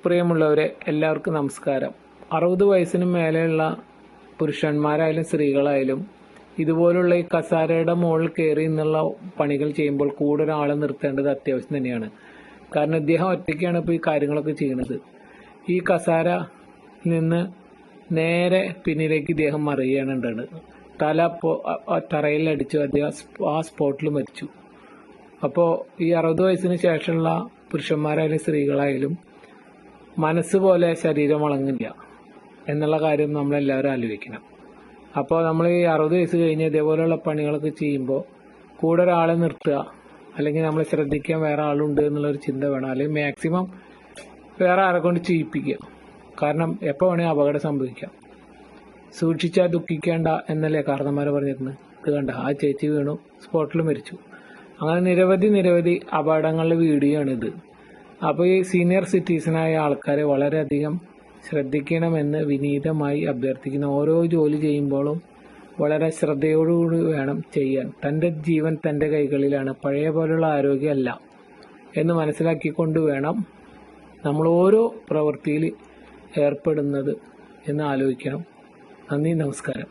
പ്രിയമുള്ളവരെ, എല്ലാവർക്കും നമസ്കാരം. 60 വയസ്സിന് മേലെയുള്ള പുരുഷന്മാരായാലും സ്ത്രീകളായാലും ഇതുപോലുള്ള ഈ കസാരയുടെ മുകളിൽ കയറി എന്നുള്ള പണികൾ ചെയ്യുമ്പോൾ കൂടെ ഒരാളെ നിർത്തേണ്ടത് അത്യാവശ്യം തന്നെയാണ്. കാരണം ഇദ്ദേഹം ഒറ്റയ്ക്കാണ് ഇപ്പോൾ ഈ കാര്യങ്ങളൊക്കെ ചെയ്യുന്നത്. ഈ കസാര നിന്ന് നേരെ പിന്നിലേക്ക് ഇദ്ദേഹം മറിയുകയാണ് ഉണ്ടായത്. തല തറയിലടിച്ചു അദ്ദേഹം ആ സ്പോട്ടിൽ മരിച്ചു. അപ്പോൾ ഈ 60 വയസ്സിന് ശേഷമുള്ള പുരുഷന്മാരായാലും സ്ത്രീകളായാലും മനസ്സ് പോലെ ശരീരം വളങ്ങില്ല എന്നുള്ള കാര്യം നമ്മളെല്ലാവരും ആലോചിക്കണം. അപ്പോൾ നമ്മൾ ഈ 60 വയസ്സ് കഴിഞ്ഞ് ഇതേപോലെയുള്ള പണികളൊക്കെ ചെയ്യുമ്പോൾ കൂടെ ഒരാളെ നിർത്തുക, അല്ലെങ്കിൽ നമ്മളെ ശ്രദ്ധിക്കാൻ വേറെ ആളുണ്ട് എന്നുള്ളൊരു ചിന്ത വേണം. അല്ലെങ്കിൽ മാക്സിമം വേറെ ആരെ കൊണ്ട് ചെയ്യിപ്പിക്കുക. കാരണം എപ്പോൾ വേണമെങ്കിൽ അപകടം സംഭവിക്കാം. സൂക്ഷിച്ചാൽ ദുഃഖിക്കേണ്ട എന്നല്ലേ കാരണന്മാർ പറഞ്ഞിരുന്നത്. ഇത് കണ്ട, ആ ചേച്ചി വീണു, സ്പോട്ടിൽ മരിച്ചു. അങ്ങനെ നിരവധി അപകടങ്ങളുടെ വീഡിയോ ആണിത്. അപ്പോൾ ഈ സീനിയർ സിറ്റിസനായ ആൾക്കാരെ വളരെയധികം ശ്രദ്ധിക്കണമെന്ന് വിനീതമായി അഭ്യർത്ഥിക്കുന്നു. ഓരോ ജോലി ചെയ്യുമ്പോഴും വളരെ ശ്രദ്ധയോടുകൂടി വേണം ചെയ്യാൻ. തൻ്റെ ജീവൻ തൻ്റെ കൈകളിലാണ്, പഴയ പോലുള്ള ആരോഗ്യമല്ല എന്ന് മനസ്സിലാക്കിക്കൊണ്ട് വേണം നമ്മൾ ഓരോ പ്രവൃത്തിയിൽ ഏർപ്പെടുന്നത് എന്ന് ആലോചിക്കണം. നന്ദി, നമസ്കാരം.